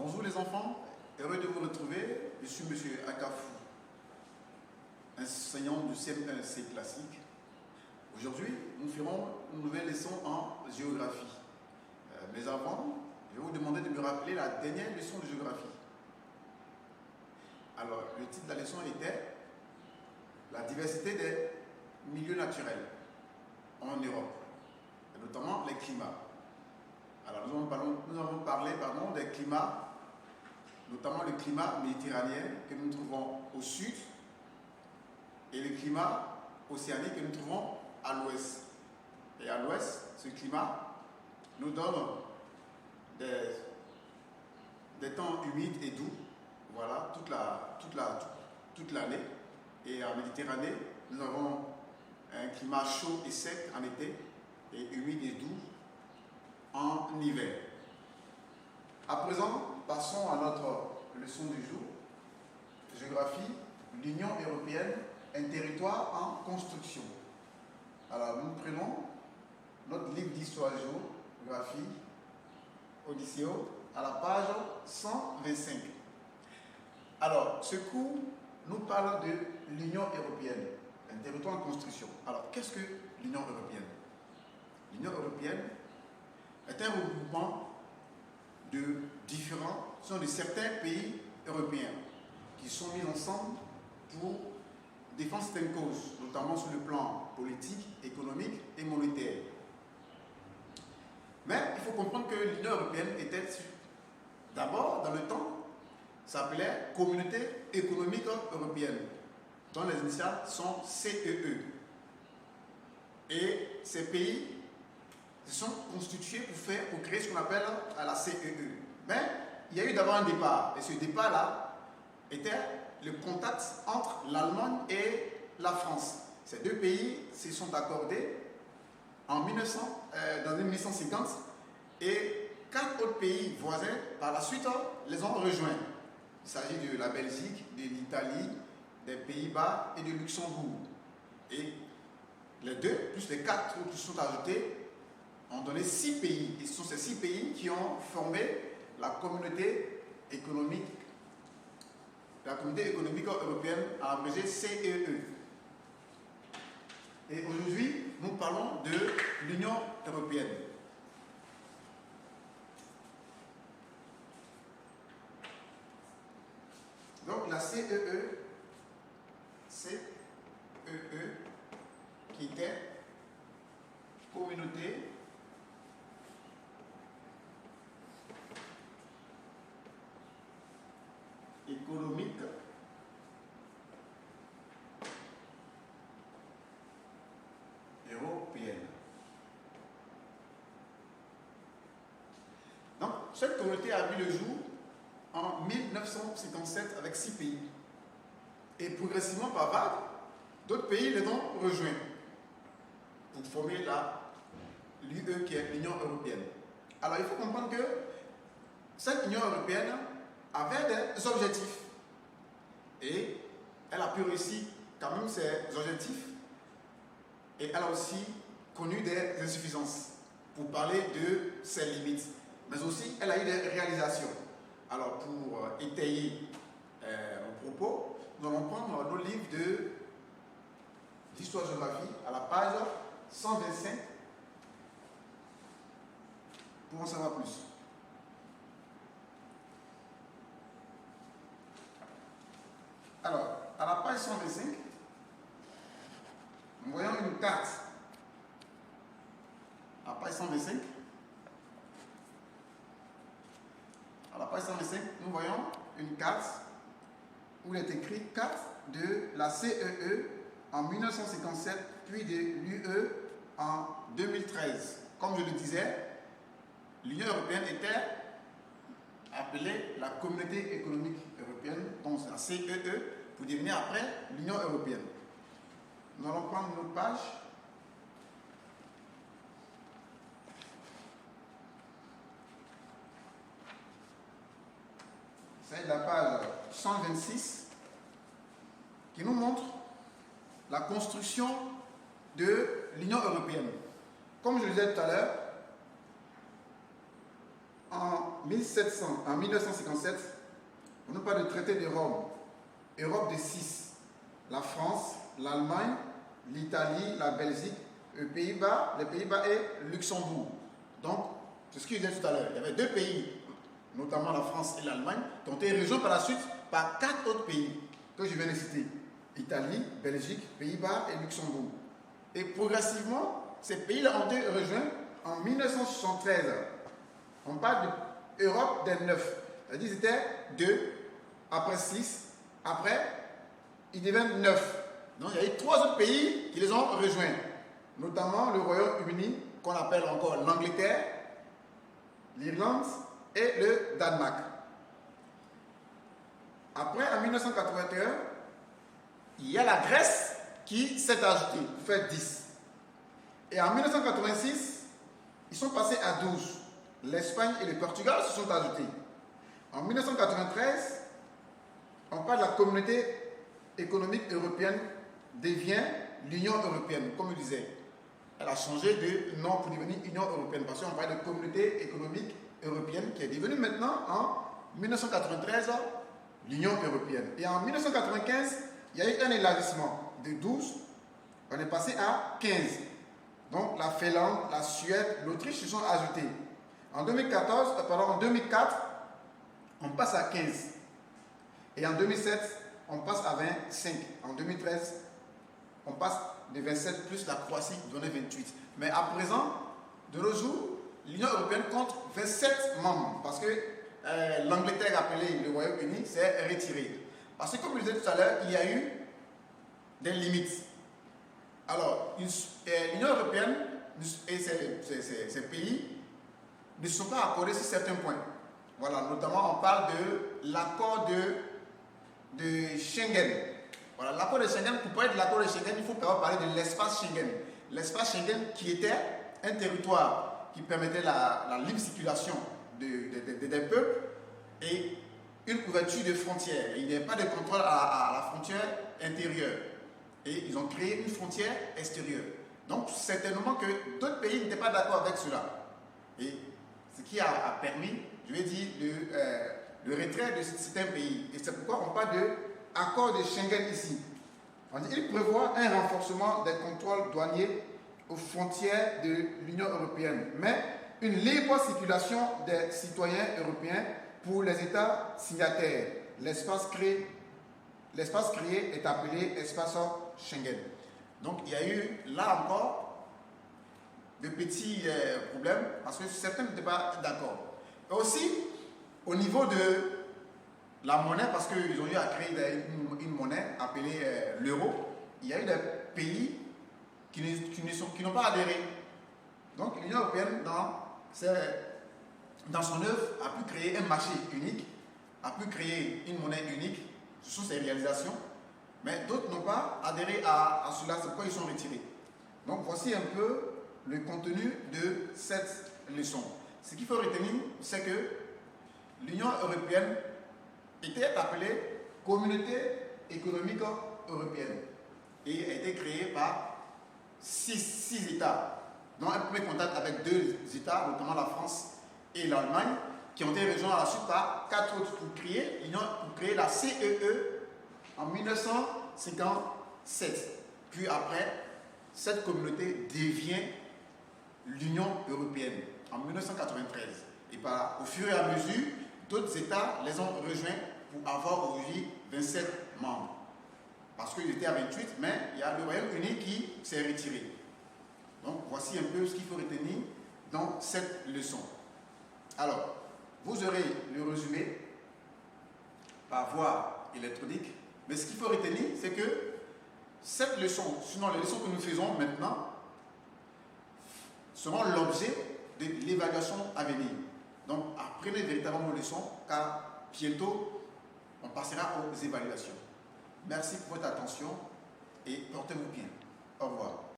Bonjour les enfants, heureux de vous retrouver. Je suis M. Akafou, enseignant du CM1C classique. Aujourd'hui, nous ferons une nouvelle leçon en géographie. Mais avant, je vais vous demander de me rappeler la dernière leçon de géographie. Alors, le titre de la leçon était la diversité des milieux naturels en Europe, et notamment les climats. Alors, nous avons parlé des climats, notamment le climat méditerranéen que nous trouvons au sud et le climat océanique que nous trouvons à l'ouest. Et à l'ouest, ce climat nous donne des temps humides et doux, voilà, toute l'année. Et en Méditerranée, nous avons un climat chaud et sec en été et humide et doux en hiver. À présent, passons à notre leçon du jour. Géographie, l'Union européenne, un territoire en construction. Alors, nous prenons notre livre d'histoire-géographie au lycéo à la page 125. Alors, ce cours nous parle de l'Union européenne, un territoire en construction. Alors, qu'est-ce que l'Union européenne? L'Union européenne est un regroupement de certains pays européens qui sont mis ensemble pour défendre certaines causes, notamment sur le plan politique, économique et monétaire. Mais il faut comprendre que l'Union européenne était d'abord, dans le temps, s'appelait Communauté économique européenne, dont les initiales sont CEE. Et ces pays se sont constitués pour créer ce qu'on appelle la CEE. Mais il y a eu d'abord un départ, et ce départ-là était le contact entre l'Allemagne et la France. Ces deux pays se sont accordés dans 1950 et 4 autres pays voisins par la suite les ont rejoints. Il s'agit de la Belgique, de l'Italie, des Pays-Bas et de Luxembourg. Et les deux, plus les 4 autres qui se sont ajoutés, ont donné 6 pays. Et ce sont ces 6 pays qui ont formé la communauté économique européenne, à abrégé CEE. Et aujourd'hui, nous parlons de l'Union européenne. Donc la CEE, qui était communauté économique européenne. Donc, cette communauté a vu le jour en 1957 avec 6 pays. Et progressivement, par vague, d'autres pays les ont rejoints pour former l'UE qui est l'Union européenne. Alors, il faut comprendre que cette Union européenne avait des objectifs. Et elle a pu réussir quand même ses objectifs. Et elle a aussi connu des insuffisances pour parler de ses limites. Mais aussi, elle a eu des réalisations. Alors, pour étayer mon propos, nous allons prendre nos livres d'histoire-géographie à la page 125 pour en savoir plus. Alors, à la page 125, nous voyons une carte. À la page 125, nous voyons une carte où il est écrit carte de la CEE en 1957, puis de l'UE en 2013. Comme je le disais, l'Union européenne était appelée la Communauté économique européenne, donc la CEE, pour devenir après l'Union européenne. Nous allons prendre une autre page. C'est la page 126 qui nous montre la construction de l'Union européenne. Comme je le disais tout à l'heure, en en 1957, on nous parle de traité de Rome, Europe de 6, la France, l'Allemagne, l'Italie, la Belgique, les Pays-Bas et Luxembourg. Donc, c'est ce que je disais tout à l'heure. Il y avait 2 pays, notamment la France et l'Allemagne, qui ont été rejoints par la suite par 4 autres pays que je viens de citer. Italie, Belgique, Pays-Bas et Luxembourg. Et progressivement, ces pays-là ont été rejoints en 1973. On parle de l'Europe des 9. C'est-à-dire qu'ils étaient 2, après 6, après, ils deviennent 9. Donc il y a eu 3 autres pays qui les ont rejoints, notamment le Royaume-Uni, qu'on appelle encore l'Angleterre, l'Irlande et le Danemark. Après, en 1981, il y a la Grèce qui s'est ajoutée, pour faire 10. Et en 1986, ils sont passés à 12. L'Espagne et le Portugal se sont ajoutés. En 1993, on parle de la communauté économique européenne devient l'Union européenne, comme je disais. Elle a changé de nom pour devenir Union européenne, parce qu'on parle de communauté économique européenne qui est devenue maintenant en 1993 l'Union européenne. Et en 1995, il y a eu un élargissement de 12, on est passé à 15. Donc la Finlande, la Suède, l'Autriche se sont ajoutés. En 2004, on passe à 15. Et en 2007, on passe à 25. En 2013, on passe de 27 plus la Croatie donnait 28. Mais à présent, de nos jours, l'Union européenne compte 27 membres parce que l'Angleterre, appelée le Royaume-Uni, s'est retiré. Parce que comme je le disais tout à l'heure, il y a eu des limites. Alors, l'Union européenne et ces pays ne sont pas accordés sur certains points. Voilà, notamment on parle de l'accord de Schengen. Voilà, l'accord de Schengen, pour parler de l'accord de Schengen, il faut parler de l'espace Schengen. L'espace Schengen qui était un territoire qui permettait la libre circulation des peuples et une couverture de frontières. Il n'y avait pas de contrôle à la frontière intérieure. Et ils ont créé une frontière extérieure. Donc, certainement que d'autres pays n'étaient pas d'accord avec cela. Et ce qui a permis, je vais dire, le retrait de certains pays. Et c'est pourquoi on parle de accord de Schengen ici. Il prévoit un renforcement des contrôles douaniers aux frontières de l'Union européenne, mais une libre circulation des citoyens européens pour les États signataires. L'espace créé est appelé espace Schengen. Donc il y a eu là encore de petits problèmes parce que certains n'étaient pas d'accord. Et aussi au niveau de la monnaie, parce qu'ils ont eu à créer une monnaie appelée l'euro, il y a eu des pays qui n'ont pas adhéré. Donc l'Union européenne, dans son œuvre, a pu créer un marché unique, a pu créer une monnaie unique. Ce sont ses réalisations. Mais d'autres n'ont pas adhéré à cela, c'est pourquoi ils sont retirés. Donc voici un peu le contenu de cette leçon. Ce qu'il faut retenir, c'est que l'Union européenne était appelée Communauté économique européenne et a été créée par 6 États, dont un premier contact avec 2 États, notamment la France et l'Allemagne, qui ont été rejoints à la suite par 4 autres pour créer la CEE en 1957. Puis après, cette communauté devient l'Union européenne en 1993. Et au fur et à mesure, d'autres États les ont rejoints pour avoir aujourd'hui 27 membres. Parce qu'ils étaient à 28, mais il y a le Royaume-Uni qui s'est retiré. Donc voici un peu ce qu'il faut retenir dans cette leçon. Alors, vous aurez le résumé par voie électronique, mais ce qu'il faut retenir, c'est que cette leçon, sinon les leçons que nous faisons maintenant, seront l'objet de l'évaluation à venir. Donc, apprenez véritablement vos leçons, car bientôt, on passera aux évaluations. Merci pour votre attention et portez-vous bien. Au revoir.